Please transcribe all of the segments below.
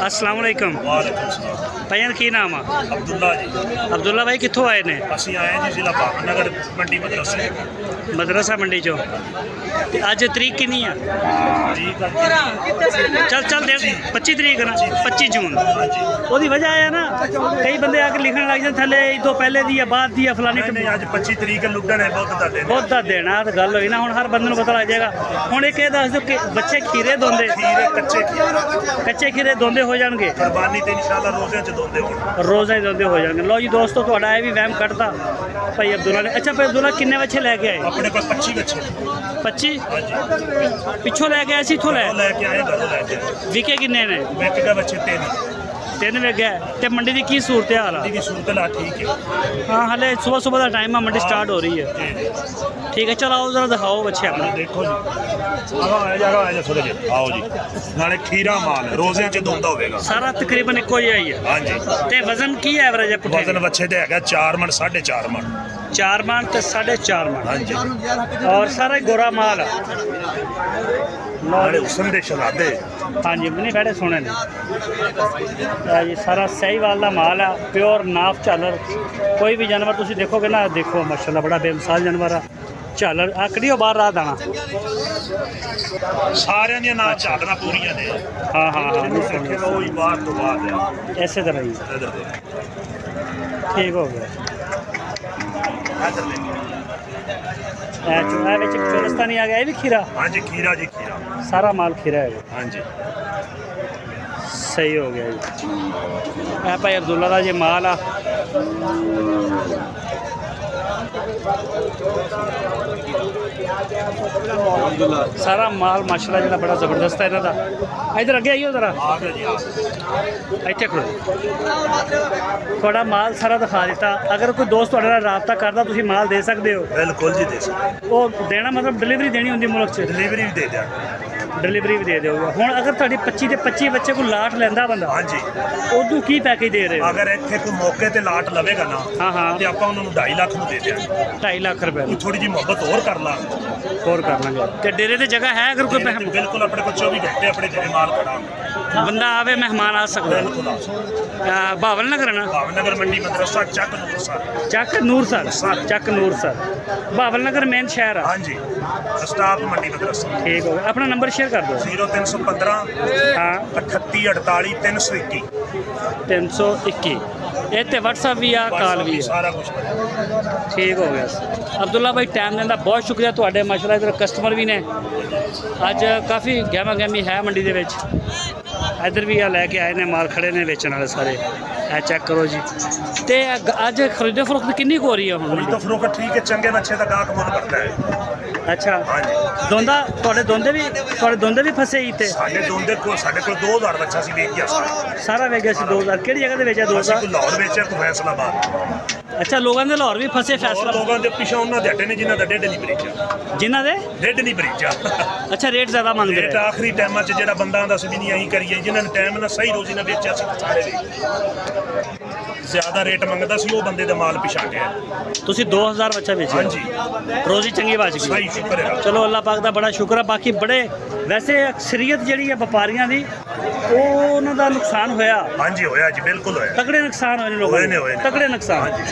अस्सलाम वालेकुम वालेकुम सलाम। भैया की नाम आ? अब्दुल्ला जी। अब्दुल्ला भाई कितों आए ने? ਅਸੀਂ ਆਏ ਜੀ ਜ਼ਿਲ੍ਹਾ ਬਾਗਨਗਰ ਮੰਡੀ ਮਦਰਸੇ। मदरसा मंडी चो ते अज तरीक किन्नी आ? ਠੀਕ ਆ चल चल दे 25 तरीक ना 25 जून ਜੀ। ਉਹਦੀ ਵਜ੍ਹਾ ਹੈ ਨਾ ਕਈ ਬੰਦੇ ਆ ਕੇ ਲਿਖਣ ਲੱਗ ਜਾਂਦੇ ਥੱਲੇ ਇਹ ਤੋਂ ਪਹਿਲੇ ਦੀ ਆ ਬਾਅਦ ਦੀ ਆ ਫਲਾਨੀ ਨਹੀਂ ਅੱਜ 25 ਤਰੀਕ ਲੁੱਡਣ ਹੈ ਬਹੁਤ ਦਾ ਦਿਨ। ਬਹੁਤ ਦਾ ਦੇਣਾ ਤੇ ਗੱਲ ਹੋਈ ਨਾ ਹੁਣ ਹਰ ਬੰਦੇ ਨੂੰ ਪਤਾ ਲੱਗ ਜਾਏਗਾ। ਹੁਣ ਇਹ ਕਹਿ ਦੱਸ ਦਿਓ ਕਿ ਬੱਚੇ ਖੀਰੇ ਦੋਂਦੇ ਖੀਰੇ ਕੱਚੇ ਖੀਰੇ ਦੋਂਦੇ ਹੋ ਜਾਣਗੇ ਕੁਰਬਾਨੀ ਤੇ ਇਨਸ਼ਾਅੱਲਾ ਰੋਜ਼ਿਆਂ ਚ ਦੋਂਦੇ ਹੋਣ। ਰੋਜ਼ਾ ਹੀ ਦੋਂਦੇ ਹੋ ਜਾਣਗੇ। ਲਓ ਜੀ ਦੋਸਤੋ ਤੁਹਾਡਾ ਇਹ ਵੀ ਵਹਿਮ ਕੱਢਦਾ ਭਾਈ ਅਬਦੁੱਲਾ ਨੇ। ਅੱਛਾ ਭਾਈ ਅਬਦੁੱਲਾ ਕਿੰਨੇ ਬੱਚੇ ਲੈ ਕੇ ਆਏ? ਆਪਣੇ ਕੋਲ 25 ਬੱਚੇ 25 ਹਾਂਜੀ। ਪਿੱਛੋਂ ਲੈ ਕੇ ਆਏ ਸੀ ਇੱਥੋਂ ਉਹ ਲੈ ਕੇ ਆਏ ਘਰੋਂ ਲੈ ਕੇ ਆਏ। ਵਿਕੇ ਕਿੰਨੇ ਨੇ? ਇੱਕ ਦਾ ਬੱਚੇ ਤਿੰਨ ਵਿਕ ਗਏ। ਤੇ ਮੰਡੀ ਦੀ ਕੀ ਸੂਰਤ ਹਾਲ ਆ? ਦੀ ਸੂਰਤ ਲਾ ਠੀਕ ਹੈ। ਹਾਂ ਹਲੇ ਸੁਬਹ ਦਾ ਟਾਈਮ ਆ ਮੰਡੀ ਸਟਾਰਟ ਹੋ ਰਹੀ ਹੈ। ਜੀ ਜੀ ਠੀਕ ਹੈ ਚਲ ਆਓ ਜ਼ਰਾ ਦਿਖਾਓ ਬੱਚੇ ਆਪਣਾ। ਦੇਖੋ ਜੀ ਆਇਆ ਜਾ ਥੋੜੇ ਜਿਹੇ ਆਓ ਜੀ। ਨਾਲੇ ਖੀਰਾ ਮਾਲ ਰੋਜ਼ਿਆਂ ਚ ਦੋਂਦਾ ਹੋਵੇਗਾ। ਸਾਰਾ ਤਕਰੀਬਨ ਇੱਕੋ ਜਿਹਾ ਹੀ ਹੈ। ਹਾਂਜੀ। ਤੇ ਵਜ਼ਨ ਕੀ ਐਵਰੇਜ ਹੈ ਪੁੱਠੇ? ਵਜ਼ਨ ਬੱਚੇ ਦੇ ਹੈਗਾ 4 ਮਣ 4.5 ਮਣ। 4 ਮਣ ਤੇ 4.5 ਮਣ। ਹਾਂਜੀ। ਔਰ ਸਾਰਾ ਹੀ ਗੋਰਾ ਮਾਲ ਆ। ਨਾਲੇ ਹੁਸਨ ਦੇ ਸ਼ਹਾਦੇ। ਹਾਂਜੀ ਨਹੀਂ ਬੈਠੇ ਸੋਹਣੇ ਨੇ। ਇਹ ਜੀ ਸਾਰਾ ਸਹੀਵਾਲ ਦਾ ਮਾਲ ਆ ਪਿਓਰ ਨਾਫ ਝਾਲਰ। ਕੋਈ ਵੀ ਜਾਨਵਰ ਤੁਸੀਂ ਦੇਖੋਗੇ ਨਾ ਦੇਖੋ ਮਾਸ਼ਾਅੱਲਾ ਬੜਾ ਬੇਮਿਸਾਲ ਜਾਨਵਰ ਆ। ਝਾਲਰ ਆਕੜੀ ਬਾਹਰ ਰਾਹ ਦਾਣਾ ਸਾਰਿਆਂ ਦੀਆਂ ਨਾ ਝਾਲਣਾ ਪੂਰੀਆਂ ਨੇ। ਹਾਂ ਹਾਂ ਹਾਂ ਉਹ ਹੀ ਬਾਹਰ ਤੋਂ ਬਾਅਦ ਆ। ਇਸੇ ਤਰ੍ਹਾਂ ਹੀ ਇਧਰ ਦੇ ਠੀਕ ਹੋ ਗਿਆ। ਇਧਰ ਲੈ ਇਹ ਚੂਹਾ ਵਿੱਚ ਚੋਰਸਤਾਨੀ ਆ ਗਿਆ। ਇਹ ਵੀ ਖੀਰਾ? ਹਾਂਜੀ ਖੀਰਾ ਜੀ ਖੀਰਾ। ਸਾਰਾ ਮਾਲ ਖੀਰਾ ਹੈ। ਹਾਂਜੀ ਸਹੀ ਹੋ ਗਿਆ ਜੀ। ਇਹ ਭਾਈ ਅਬਦੁੱਲਾ ਦਾ ਜੇ ਮਾਲ ਆ। ਸਾਰਾ ਮਾਲ ਮਾਸ਼ਾਅੱਲਾ ਜਿਹੜਾ ਬੜਾ ਜ਼ਬਰਦਸਤ ਹੈ ਇਹਨਾਂ ਦਾ। ਇੱਧਰ ਅੱਗੇ ਆਈਓ ਜ਼ਰਾ ਆ ਗਿਆ ਜੀ ਆ। ਇੱਥੇ ਖੜੋ। ਤੁਹਾਡਾ ਮਾਲ ਸਾਰਾ ਦਿਖਾ ਦਿੱਤਾ। ਅਗਰ ਕੋਈ ਦੋਸਤ ਤੁਹਾਡੇ ਨਾਲ ਰਾਬਤਾ ਕਰਦਾ ਤੁਸੀਂ ਮਾਲ ਦੇ ਸਕਦੇ ਹੋ? ਬਿਲਕੁਲ ਜੀ ਦੇ ਸਕਦੇ। ਉਹ ਦੇਣਾ ਮਤਲਬ ਡਿਲੀਵਰੀ ਦੇਣੀ ਹੁੰਦੀ ਮੁਲਕ 'ਚ? ਡਿਲੀਵਰੀ ਵੀ ਦੇ ਦਿਆਂਗੇ। ਡਿਲੀਵਰੀ ਵੀ ਦੇ ਦਿਓਗੇ। ਹੁਣ ਅਗਰ ਤੁਹਾਡੀ 25 ਦੇ 25 ਬੱਚੇ ਕੋਈ ਲਾਟ ਲੈਂਦਾ ਬੰਦਾ ਹਾਂਜੀ ਉਦੋਂ ਕੀ ਪੈਕੇਜ ਦੇ ਰਹੇ ਹੋ? ਅਗਰ ਇੱਥੇ ਕੋਈ ਮੌਕੇ ਤੇ ਲਾਟ ਲਵੇਗਾ ਨਾ ਹਾਂ ਹਾਂ ਤੇ ਆਪਾਂ ਉਹਨਾਂ ਨੂੰ 2.5 ਲੱਖ ਨੂੰ ਦੇ ਦਿਆਂਗੇ। 2.5 ਲੱਖ ਰੁਪਏ ਕੋਈ ਥੋੜੀ ਜਿਹੀ ਮੁਹੱਬਤ ਹੋਰ ਕਰ ਲਾ। ਹੋਰ ਕਰ ਲਾਂਗੇ। ਤੇ ਡੇਰੇ ਤੇ ਜਗ੍ਹਾ ਹੈ ਅਗਰ ਕੋਈ ਬਿਲकुल ਆਪਣੇ ਕੋਲ 24 ਘੰਟੇ ਆਪਣੇ ਜਿਹੜੇ ਮਾਲ ਖੜਾ ਬੰਦਾ ਆਵੇ ਮਹਿਮਾਨ ਆ ਸਕਦਾ? ਬਿਲकुल ਆ। ਭਾਵਲ ਨਗਰ ਨਾ ਭਾਵਨਗਰ ਮੰਡੀ ਮਦਰਸਾ ਚੱਕ ਨੂੰ ਚੱਕ ਨੂਰਸਰ ਚੱਕ ਨੂਰਸਰ ਭਾਵਲ ਨਗਰ ਮੇਨ ਸ਼ਹਿਰ ਆ। ਹਾਂਜੀ ਸਟਾਫ ਮੰਡੀ ਮਦਰਸਾ। ਠੀਕ ਹੋ ਗਿਆ। ਆਪਣਾ ਨੰਬਰ ਸ਼ੇਅਰ ਕਰ ਦਿਓ। 0315 ਹਾਂ 38 48 321 321। ਇਹ ਤੇ WhatsApp ਵੀ ਆ ਕਾਲ ਵੀ ਆ ਸਾਰਾ ਕੁਝ। ਠੀਕ ਹੋ ਗਿਆ। ਅਬਦੁੱਲਾ ਭਾਈ ਟਾਈਮ ਦੇਣ ਦਾ ਬਹੁਤ ਸ਼ੁਕਰੀਆ ਤੁਹਾਡੇ। ਮਾਸ਼ਾਅੱਲਾ ਇੱਧਰ ਕਸਟਮਰ ਵੀ ਨੇ ਅੱਜ ਕਾਫੀ ਗਹਿਮਾ ਗਹਿਮੀ ਹੈ ਮੰਡੀ ਦੇ ਵਿੱਚ। ਇੱਧਰ ਵੀ ਆ ਲੈ ਕੇ ਆਏ ਨੇ ਮਾਲ ਖੜੇ ਨੇ ਵੇਚਣ ਵਾਲੇ ਸਾਰੇ। ਇਹ ਚੈੱਕ ਕਰੋ ਜੀ। ਤੇ ਅੱਜ ਖਰੀਦੋ ਫਰੋਖਤ ਕਿੰਨੀ ਕੁ ਹੋ ਰਹੀ ਹੈ ਹੁਣ? ਤਾਂ ਫਰੋਖਤ ਠੀਕ ਹੈ। ਚੰਗੇ ਬੱਚੇ ਦਾ ਗਾਹਕ ਮੁੱਲ ਕਰਦਾ ਹੈ। ਅੱਛਾ ਹਾਂਜੀ ਦੋਂਦਾ ਤੁਹਾਡੇ ਦੋਂਦੇ ਵੀ ਫਸੇ ਹੀ ਤੇ? ਸਾਡੇ ਕੋਲ 2000 ਬੱਚਾ ਸੀ ਵੇਚ ਗਿਆ ਸਾਰਾ ਵੇਚ ਗਿਆ ਸੀ 2000। ਕਿਹੜੀ ਜਗ੍ਹਾ ਤੇ ਵੇਚਿਆ? 2000 ਕੋਈ ਲਾਹੌਰ ਵੇਚਿਆ ਕੋਈ ਫੈਸਲਾਬਾਦ। ਅੱਛਾ ਲੋਕਾਂ ਦੇ ਲਾਹੌਰ ਵੀ ਫਸੇ ਫੈਸਲਾ? ਲੋਕਾਂ ਦੇ ਪਿੱਛੇ ਉਹਨਾਂ ਦੇ ਅੱਡੇ ਨੇ ਜਿਨ੍ਹਾਂ ਦਾ ਡੇਢ ਨਹੀਂ ਬਰੀਜਾ। ਜਿਨ੍ਹਾਂ ਦੇ ਡੇਢ ਨਹੀਂ ਬਰੀਜਾ। ਅੱਛਾ ਰੇਟ ਜ਼ਿਆਦਾ ਮੰਗਦੇ ਰੇਟ ਰਹੇ? ਆਖਰੀ ਟਾਈਮਾਂ 'ਚ ਜਿਹੜਾ ਬੰਦਾ ਆਂਦਾ ਸੀ ਵੀ ਨਹੀਂ ਅਸੀਂ ਕਰੀਏ ਜਿਨ੍ਹਾਂ ਨੇ ਟਾਈਮ ਨਾਲ ਸਹੀ ਰੋਜ਼ੀ ਨਾਲ ਵੇਚਿਆ ਸੀ ਸਾਰੇ ਵੇਚ। ਜ਼ਿਆਦਾ ਰੇਟ ਮੰਗਦਾ ਸੀ ਉਹ ਬੰਦੇ ਦਾ ਮਾਲ ਪਿਛਾਟਿਆ। ਤੁਸੀਂ 2000 ਬੱਚਾ ਵੇਚਿਆ? ਹਾਂਜੀ ਰੋਜ਼ੀ ਚੰਗੀ ਬਚ ਗਈ। ਸਹੀ ਸ਼ੁਕਰ ਹੈ। ਚਲੋ ਅੱਲਾਹ ਪਾਕ ਦਾ ਬੜਾ ਸ਼ੁਕਰ ਹੈ। ਬਾਕੀ ਬੜੇ ਵੈਸੇ ਅਕਸਰੀਅਤ ਜਿਹੜੀ ਹੈ ਵਪਾਰੀਆਂ ਦੀ ਉਹਨਾਂ ਦਾ ਨੁਕਸਾਨ ਹੋਇਆ। ਹਾਂਜੀ ਹੋਇਆ ਜੀ ਬਿਲਕੁਲ ਹੋਇਆ। ਤਕੜੇ ਨੁਕਸਾਨ ਹੋਏ ਨੇ ਲੋਕਾਂ ਦੇ। ਹੋਏ ਨੇ। ਤਕੜੇ ਨੁਕਸਾਨ।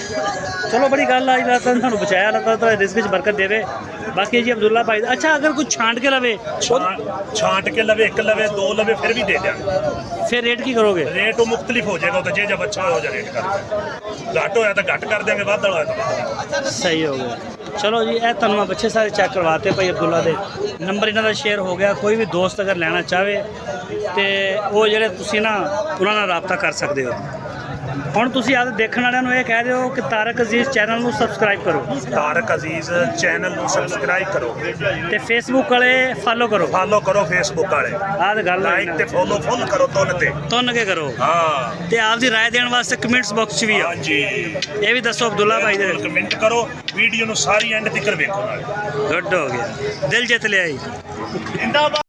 ਚਲੋ ਬੜੀ ਗੱਲ ਆਈ ਅੱਲਾਹ ਤਾਲਾ ਤੁਹਾਨੂੰ ਬਚਾਇਆ। ਅੱਲਾਹ ਤਾਲਾ ਤੁਹਾਡੇ ਰਿਜ਼ਕ 'ਚ ਬਰਕਤ ਦੇਵੇ। ਬਾਕੀ ਜੀ ਅਬਦੁੱਲਾ ਭਾਈ ਅੱਛਾ ਅਗਰ ਕੋਈ ਛਾਂਟ ਕੇ ਲਵੇ ਛਾਂਟ ਕੇ ਲਵੇ ਇੱਕ ਲਵੇ ਦੋ ਲਵੇ ਫਿਰ ਵੀ ਦੇ ਦਿਆਂਗੇ। ਫਿਰ ਰੇਟ ਕੀ ਕਰੋਗੇ? ਰੇਟ ਉਹ ਮੁਖਤਲਿਫ ਹੋ ਜਾਏਗਾ। ਉਹ ਤਾਂ ਜੇ ਜਬ ਅੱਛਾ ਹੋ ਜਾ ਰੇਟ ਕਰ ਘੱਟ ਹੋਇਆ ਤਾਂ ਘੱਟ ਕਰ ਦਿਆਂਗੇ ਵੱਧ ਹੋਇਆ ਤਾਂ ਸਹੀ ਹੋ ਗਿਆ। ਚਲੋ ਜੀ ਇਹ ਤੁਹਾਨੂੰ ਮੈਂ ਬੱਚੇ ਸਾਰੇ ਚੈੱਕ ਕਰਵਾਤੇ ਭਾਈ ਅਬਦੁੱਲਾ ਦੇ। ਨੰਬਰ ਇਹਨਾਂ ਦਾ ਸ਼ੇਅਰ ਹੋ ਗਿਆ। ਕੋਈ ਵੀ ਦੋਸਤ ਅਗਰ ਲੈਣਾ ਚਾਹਵੇ ਤੇ ਉਹ ਜਿਹੜੇ ਤੁਸੀਂ ਨਾ ਉਹਨਾਂ ਨਾਲ ਰਾਬਤਾ ਕਰ ਸਕਦੇ ਹੋ। ਹੁਣ ਤੁਸੀਂ ਆਪ ਦੇਖਣ ਵਾਲਿਆਂ ਨੂੰ ਇਹ ਕਹਿ ਦਿਓ ਕਿ ਤਾਰਕ ਅਜ਼ੀਜ਼ ਚੈਨਲ ਨੂੰ ਸਬਸਕ੍ਰਾਈਬ ਕਰੋ। ਤਾਰਕ ਅਜ਼ੀਜ਼ ਚੈਨਲ ਨੂੰ ਸਬਸਕ੍ਰਾਈਬ ਕਰੋ ਤੇ ਫੇਸਬੁੱਕ ਵਾਲੇ ਫਾਲੋ ਕਰੋ। ਫੇਸਬੁੱਕ ਵਾਲੇ ਆਹ ਤਾਂ ਗੱਲ ਲਾਈਕ ਤੇ ਫੋਲੋ ਫੁੱਲ ਕਰੋ ਤੁੰਨ ਕੇ ਕਰੋ। ਹਾਂ ਤੇ ਆਪਦੀ ਰਾਏ ਦੇਣ ਵਾਸਤੇ ਕਮੈਂਟਸ ਬਾਕਸ 'ਚ ਵੀ ਆਓ। ਹਾਂਜੀ ਇਹ ਵੀ ਦੱਸੋ ਅਬਦੁੱਲਾ ਭਾਈ ਦੇ। ਕਮੈਂਟ ਕਰੋ ਵੀਡੀਓ ਨੂੰ ਸਾਰੀ ਐਂਡ ਤੱਕ ਵੇਖੋ ਨਾਲ। ਗੁੱਡ ਹੋ ਗਿਆ। ਦਿਲ ਜਿੱਤ ਲਿਆ ਜੀ।